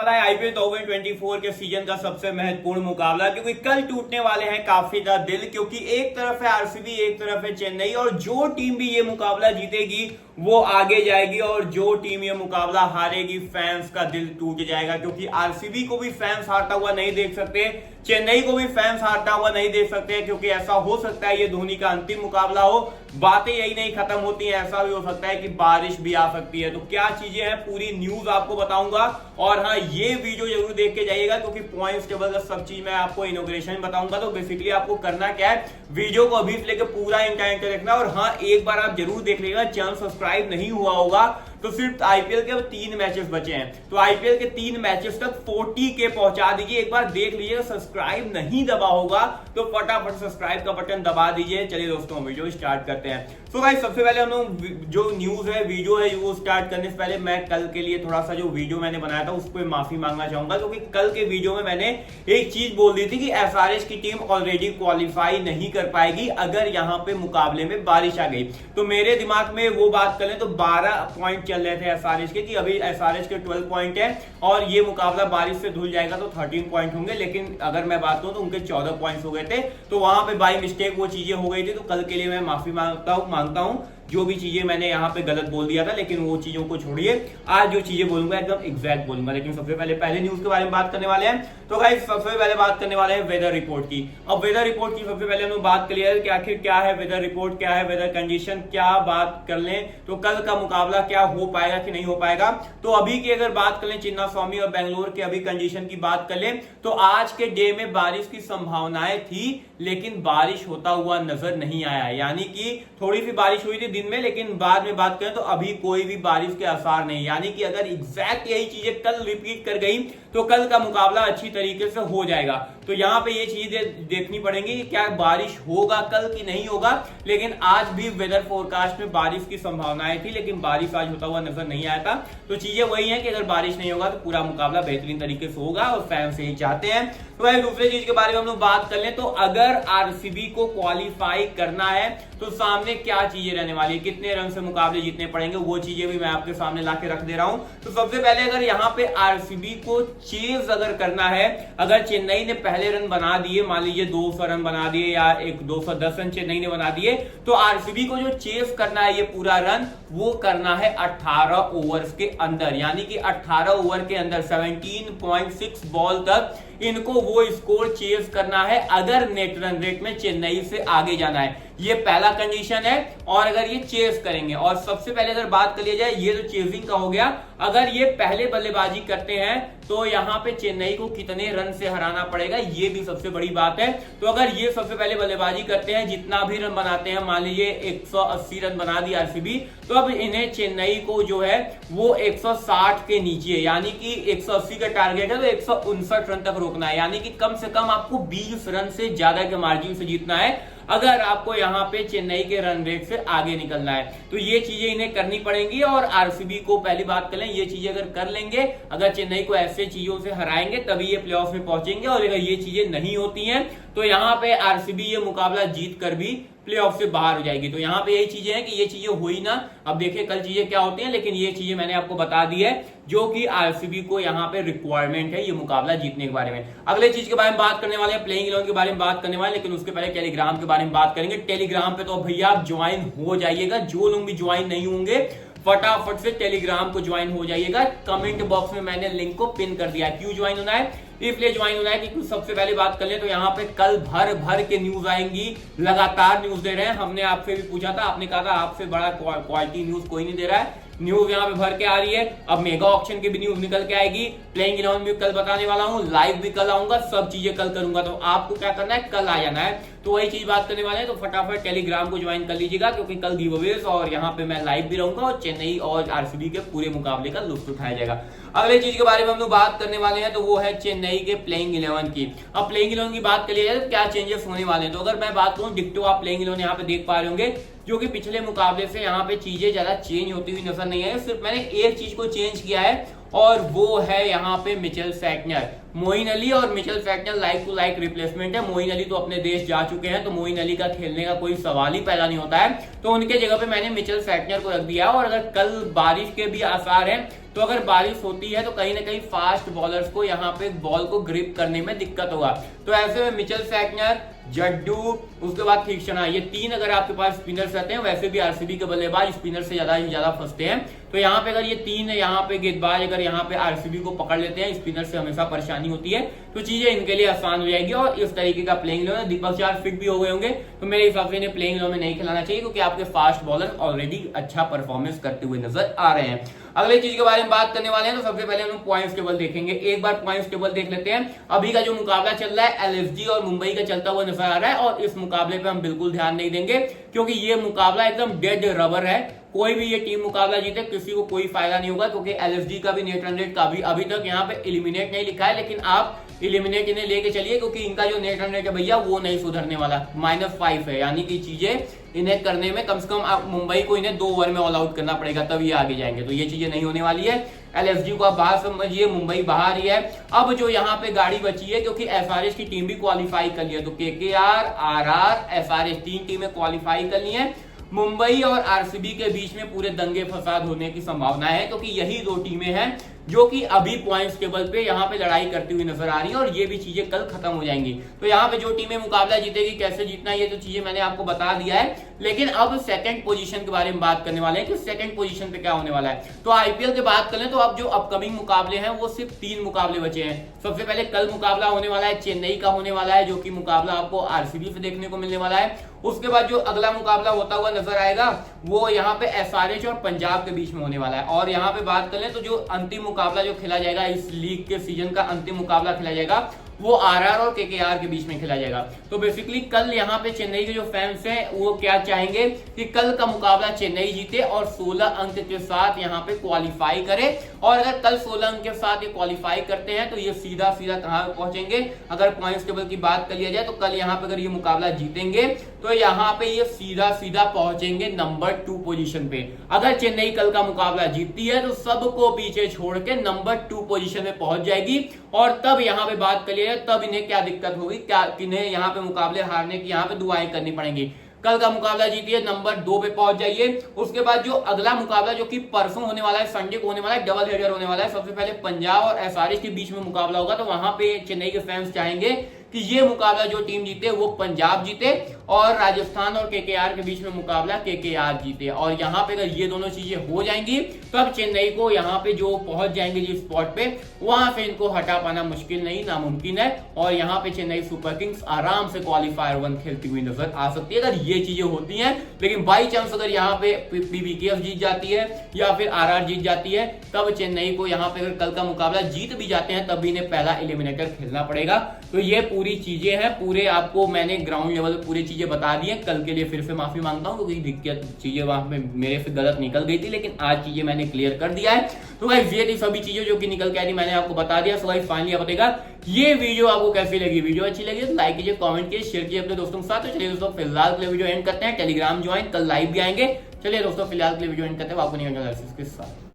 वाला है आईपीएल 2024 के सीजन का सबसे महत्वपूर्ण मुकाबला, क्योंकि कल टूटने वाले हैं काफी ज्यादा दिल, क्योंकि एक तरफ है आरसीबी, एक तरफ है चेन्नई, और जो टीम भी ये मुकाबला जीतेगी वो आगे जाएगी, और जो टीम ये मुकाबला हारेगी फैंस का दिल टूट जाएगा, क्योंकि आरसीबी को भी फैंस हारता हुआ नहीं देख सकते, चेन्नई को भी फैंस हारता हुआ नहीं देख सकते, क्योंकि ऐसा हो सकता है ये धोनी का अंतिम मुकाबला हो। बातें यही नहीं खत्म होती हैं, ऐसा भी हो सकता है कि बारिश भी आ सकती है। तो क्या चीजें हैं पूरी न्यूज आपको बताऊंगा, और हाँ ये वीडियो जरूर देख के जाइएगा, क्योंकि पॉइंट्स टेबल का सब चीज मैं आपको इनॉग्रेशन में बताऊंगा। तो बेसिकली आपको करना क्या है, वीडियो को अभी से लेकर पूरा इंटेंट देखना, और हाँ एक बार आप जरूर देख लीजिएगा, चैनल सब्सक्राइब नहीं हुआ होगा तो सिर्फ आईपीएल के 3 मैचेस बचे हैं, तो आईपीएल के 3 मैचेस तक 40K पहुंचा दीजिए। एक बार देख लीजिएगा, सब्सक्राइब नहीं दबा होगा तो फटाफट सब्सक्राइब का बटन दबा दीजिए। चलिए दोस्तों वीडियो स्टार्ट करते हैं। तो गाइस सबसे पहले हम लोग जो न्यूज है, वीडियो है, वो स्टार्ट करने से पहले मैं कल के लिए थोड़ा सा जो वीडियो मैंने बनाया था उसको माफी मांगना चाहूंगा, क्योंकि कल के वीडियो में मैंने एक चीज बोल दी थी कि एसआरएच की टीम ऑलरेडी क्वालिफाई नहीं कर पाएगी अगर यहाँ पे मुकाबले में बारिश आ गई। तो मेरे दिमाग में वो बात करें तो 12 पॉइंट चल रहे थे एसआरएच के, कि अभी एसआरएच के 12 पॉइंट है और ये मुकाबला बारिश से धुल जाएगा तो 13 पॉइंट होंगे, लेकिन अगर मैं बात करूं तो उनके 14 पॉइंट हो गए थे, तो वहां पे बाई मिस्टेक वो चीजें हो गई थी। तो कल के लिए मैं माफी मांगता हूं जो भी चीजें मैंने यहाँ पे गलत बोल दिया था, लेकिन वो चीजों को छोड़िए, आज जो चीजें बोलूंगा एकदम एग्जैक्ट बोलूंगा। लेकिन सबसे पहले न्यूज के बारे में बात करने वाले हैं। तो गाइस सबसे पहले बात करने वाले हैं वेदर रिपोर्ट की। अब वेदर रिपोर्ट की सबसे पहले हम लोग बात क्लियर कि आखिर क्या है वेदर रिपोर्ट, क्या है वेदर कंडीशन, क्या बात कर लें तो कल का मुकाबला क्या हो पाएगा कि नहीं हो पाएगा। तो अभी की अगर बात कर लें चिन्ना स्वामी और बेंगलोर के अभी कंडीशन की बात कर लें तो आज के डे में बारिश की संभावनाएं थी, लेकिन बारिश होता हुआ नजर नहीं आया, यानी कि थोड़ी सी बारिश हुई थी दिन में, लेकिन बाद में बात करें तो अभी कोई भी बारिश के आसार नहीं, यानी कि अगर एग्जैक्ट यही चीजें कल रिपीट कर गई तो कल का मुकाबला अच्छी तरीके से हो जाएगा। तो यहाँ पे ये चीजें देखनी पड़ेंगी कि क्या बारिश होगा कल की नहीं होगा, लेकिन आज भी वेदर फोरकास्ट में बारिश की संभावनाएं थी, लेकिन बारिश आज होता हुआ नजर नहीं आया था। तो चीजें वही है कि अगर बारिश नहीं होगा तो पूरा मुकाबला बेहतरीन तरीके से होगा और फैंस यही चाहते हैं। तो भाई दूसरे चीज के बारे में हम लोग बात कर लें तो अगर आरसीबी को क्वालिफाई करना है तो सामने क्या चीजें रहने वाली है, कितने रन से मुकाबले जीतने पड़ेंगे, वो चीजें भी मैं आपके सामने लाके रख दे रहा हूं। तो सबसे पहले अगर यहाँ पे आरसीबी को चेज अगर करना है, अगर चेन्नई ने पहले रन बना दिए, मान लीजिए 200 रन बना दिए या 210 रन चेन्नई ने बना दिए, तो आरसीबी को जो चेज करना है ये पूरा रन वो करना है 18 ओवर्स के अंदर, यानी कि 18 ओवर के अंदर 17.6 बॉल तक इनको वो स्कोर चेज करना है अगर नेट रन रेट में चेन्नई से आगे जाना है। ये पहला कंडीशन है, और अगर ये चेज करेंगे, और सबसे पहले अगर बात कर लिया जाए ये तो चेजिंग का हो गया, अगर ये पहले बल्लेबाजी करते हैं तो यहां पे चेन्नई को कितने रन से हराना पड़ेगा ये भी सबसे बड़ी बात है। तो अगर ये सबसे पहले बल्लेबाजी करते हैं, जितना भी रन बनाते हैं, मान लीजिए 180 रन बना दिया आरसीबी, तो अब इन्हें चेन्नई को जो है वो 160 के नीचे, यानी कि 180 का टारगेट है तो 159 रन तक रोकना है, यानी कि कम से कम आपको 20 रन से ज्यादा के मार्जिन से जीतना है अगर आपको यहाँ पे चेन्नई के रन रेट से आगे निकलना है। तो ये चीजें इन्हें करनी पड़ेंगी, और आरसीबी को पहली बात करें ये चीजें अगर कर लेंगे, अगर चेन्नई को ऐसे चीजों से हराएंगे तभी ये प्लेऑफ में पहुंचेंगे, और अगर ये चीजें नहीं होती हैं तो यहाँ पे आरसीबी ये मुकाबला जीत कर भी प्लेऑफ से बाहर हो जाएगी। तो यहाँ पे यही चीजें हैं कि ये चीजें हुई ना, अब देखिए कल चीजें क्या होती हैं, लेकिन ये चीजें मैंने आपको बता दी है जो कि आरसीबी को यहाँ पे रिक्वायरमेंट है ये मुकाबला जीतने के बारे में। अगले चीज के बारे में बात करने वाले हैं, प्लेइंग 11 के बारे में बात करने वाले, लेकिन उसके पहले टेलीग्राम के बारे में बात करेंगे। टेलीग्राम पे तो भैया आप ज्वाइन हो जाइएगा, जो लोग भी ज्वाइन नहीं होंगे फटाफट से टेलीग्राम को ज्वाइन हो जाइएगा। कमेंट बॉक्स में मैंने लिंक को पिन कर दिया है। क्यों ज्वाइन होना है, इसलिए ज्वाइन होना है कि सबसे पहले बात कर ले तो यहाँ पे कल भर भर के न्यूज आएंगी, लगातार न्यूज दे रहे हैं। हमने आपसे भी पूछा था, आपने कहा था आपसे बड़ा क्वालिटी न्यूज कोई नहीं दे रहा है, न्यूज यहाँ पे भर के आ रही है। अब मेगा ऑक्शन की भी न्यूज निकल के आएगी, प्लेइंग 11 भी कल बताने वाला हूँ, लाइव भी कल आऊंगा, सब चीजें कल करूंगा। तो आपको क्या करना है, कल आ जाना है। तो वही चीज बात करने वाले हैं, तो फटाफट टेलीग्राम को ज्वाइन कर लीजिएगा, क्योंकि कल गिवअवेज और यहाँ पे मैं लाइव भी रहूंगा और चेन्नई और आरसीबी के पूरे मुकाबले का लुत्फ उठाया जाएगा। अगले चीज के बारे में हम लोग बात करने वाले हैं तो वो है चेन्नई के प्लेइंग 11 की। अब प्लेइंग 11 की बात कर लिया जाए तो क्या चेंजेस होने वाले हैं, तो अगर मैं बात करूं डिक्टो आप प्लेइंग 11 यहाँ पे देख पा रहे होंगे, जो कि पिछले मुकाबले से यहाँ पे चीजें ज्यादा चेंज होती हुई नजर नहीं है। सिर्फ मैंने एक चीज को चेंज किया है और वो है यहाँ पे मिचेल सैटनर। मोइन अली और Mitchell Santner like to like replacement है। मोइन अली तो अपने देश जा चुके हैं, तो मोइन अली का खेलने का कोई सवाल ही पैदा नहीं होता है, तो उनके जगह पे मैंने मिचेल सैटनर को रख दिया। और अगर कल बारिश के भी आसार हैं, तो अगर बारिश होती है तो कहीं ना कहीं फास्ट बॉलर्स को यहाँ पे बॉल को ग्रिप करने में दिक्कत होगा। तो ऐसे में मिचेल सैटनर, जड्डू, उसके बाद तीक्ष्णा, ये तीन अगर आपके पास स्पिनर्स रहते हैं, वैसे भी आरसीबी के बल्लेबाज स्पिनर से ज्यादा फंसते हैं, तो यहाँ पे अगर ये तीन यहाँ पे गेंदबाज अगर यहाँ पे आरसीबी को पकड़ लेते हैं, स्पिनर से हमेशा परेशानी होती है, तो चीजें इनके लिए आसान हो जाएगी। और इस तरीके का प्लेइंग लो, दीपक चार फिट भी हो गए होंगे, तो मेरे हिसाब से इन्हें प्लेइंग लो में नहीं खिलाना चाहिए, क्योंकि आपके फास्ट बॉलर ऑलरेडी अच्छा परफॉर्मेंस करते हुए नजर आ रहे हैं। अगली चीज के बारे में बात करने वाले हैं, तो सबसे पहले हम पॉइंट्स टेबल देखेंगे। एक बार पॉइंट्स टेबल देख लेते हैं। अभी का जो मुकाबला चल रहा है एलएसजी और मुंबई का चलता हुआ नजर आ रहा है, और इस मुकाबले पे हम बिल्कुल ध्यान नहीं देंगे, क्योंकि ये मुकाबला एकदम डेड रबर है। कोई भी ये टीम मुकाबला जीते किसी को कोई फायदा नहीं होगा, क्योंकि एलएसजी का भी नेट रन रेट का भी अभी तक यहाँ पे एलिमिनेट नहीं लिखा है, लेकिन आप एलिमिनेट इन्हें लेके चलिए, क्योंकि इनका जो नेट रन रेट है भैया वो नहीं सुधरने वाला, -5 है। यानी कि चीजें इन्हें करने में कम से कम आप मुंबई को इन्हें 2 ओवर में ऑल आउट करना पड़ेगा, तब ये आगे जाएंगे, तो ये चीजें नहीं होने वाली है। एलएसजी को आप बाहर समझिए, मुंबई बाहर ही है। अब जो यहाँ पे गाड़ी बची है, क्योंकि एसआरएच की टीम भी क्वालिफाई कर ली है, तो केकेआर, आरआर, एसआरएच 3 टीमें क्वालिफाई कर ली है। मुंबई और आरसीबी के बीच में पूरे दंगे फसाद होने की संभावना है, क्योंकि यही 2 टीमें हैं जो कि अभी पॉइंट्स टेबल पे यहाँ पे लड़ाई करती हुई नजर आ रही है, और ये भी चीजें कल खत्म हो जाएंगी। तो यहाँ पे जो टीमें मुकाबला जीतेगी, कैसे जीतना, ये तो चीजें मैंने आपको बता दिया है। लेकिन अब सेकंड पोजीशन के बारे में बात करने वाले हैं कि सेकंड पोजीशन पे क्या होने वाला है। तो आईपीएल की बात करें तो अब जो अपकमिंग मुकाबले हैं वो सिर्फ 3 मुकाबले बचे हैं। सबसे पहले कल मुकाबला होने वाला है, चेन्नई का होने वाला है, जो कि मुकाबला आपको आरसीबी से देखने को मिलने वाला है। उसके बाद जो अगला मुकाबला होता हुआ नजर आएगा वो यहाँ पे एसआरएच और पंजाब के बीच में होने वाला है। और यहाँ पे बात करें तो जो अंतिम मुकाबला जो खेला जाएगा, इस लीग के सीजन का अंतिम मुकाबला खेला जाएगा, वो आरआर और केकेआर के बीच में खेला जाएगा। तो बेसिकली कल यहाँ पे चेन्नई के जो फैंस हैं वो क्या चाहेंगे कि कल का मुकाबला चेन्नई जीते और 16 अंक के साथ यहाँ पे क्वालिफाई करे। और अगर कल 16 अंक के साथ ये क्वालिफाई करते हैं तो ये सीधा सीधा कहां पहुंचेंगे, अगर पॉइंट्स टेबल की बात कर लिया जाए तो कल यहाँ पे अगर ये मुकाबला जीतेंगे तो यहाँ पे ये सीधा सीधा पहुंचेंगे नंबर 2 पोजीशन पे। अगर चेन्नई कल का मुकाबला जीतती है तो सबको पीछे छोड़ के नंबर 2 पोजीशन में पहुंच जाएगी। और तब यहाँ पे बात कर लिया जाए तब इन्हें क्या दिक्कत होगी, क्या इन्हें यहाँ पे मुकाबले हारने की यहाँ पे दुआएं करनी पड़ेंगी। कल का मुकाबला जीतिए, नंबर 2 पे पहुंच जाइए। उसके बाद जो अगला मुकाबला जो कि परसों होने वाला है, संडे को होने वाला है, डबल हेडर होने वाला है। सबसे पहले पंजाब और एसआरएच के बीच में मुकाबला होगा, तो वहां पे चेन्नई के फैंस चाहेंगे कि ये मुकाबला जो टीम जीते वो पंजाब जीते, और राजस्थान और केकेआर के बीच में मुकाबला केकेआर जीते। और यहाँ पे अगर ये दोनों चीजें हो जाएंगी तब चेन्नई को यहाँ पे जो पहुंच जाएंगे जिस स्पॉट पे, वहां से इनको हटा पाना मुश्किल नहीं नामुमकिन है। और यहाँ पे चेन्नई सुपर किंग्स आराम से क्वालिफायर 1 खेलती हुई नजर आ सकती है अगर ये चीजें होती हैं। लेकिन बाई चांस अगर यहाँ पे पीवीकेएफ जीत जाती है या फिर आरआर जीत जाती है, तब चेन्नई को यहाँ पे अगर कल का मुकाबला जीत भी जाते हैं तब भी इन्हें पहला एलिमिनेटर खेलना पड़ेगा। तो ये पूरी चीजें हैं, पूरे आपको मैंने ग्राउंड लेवल पूरी चीजें बता दी है। कल के लिए फिर से माफी मांगता हूँ, क्योंकि दिक्कत चीजें वहां पे मेरे से गलत निकल गई थी, लेकिन आज चीजें मैंने क्लियर कर दिया है। तो गाइस ये थी सभी चीजें जो कि निकल के आई थी, मैंने आपको बता दिया। सो गाइस फाइनली आप बताइएगा ये वीडियो आपको कैसी लगी। वीडियो अच्छी लगी तो लाइक कीजिए, कमेंट कीजिए, शेयर कीजिए अपने दोस्तों के साथ। तो चलिए दोस्तों फिलहाल के लिए वीडियो एंड करते हैं। टेलीग्राम ज्वाइन, कल लाइव भी आएंगे। चलिए दोस्तों फिलहाल के लिए वीडियो एंड करते हैं, आपको नहीं के साथ।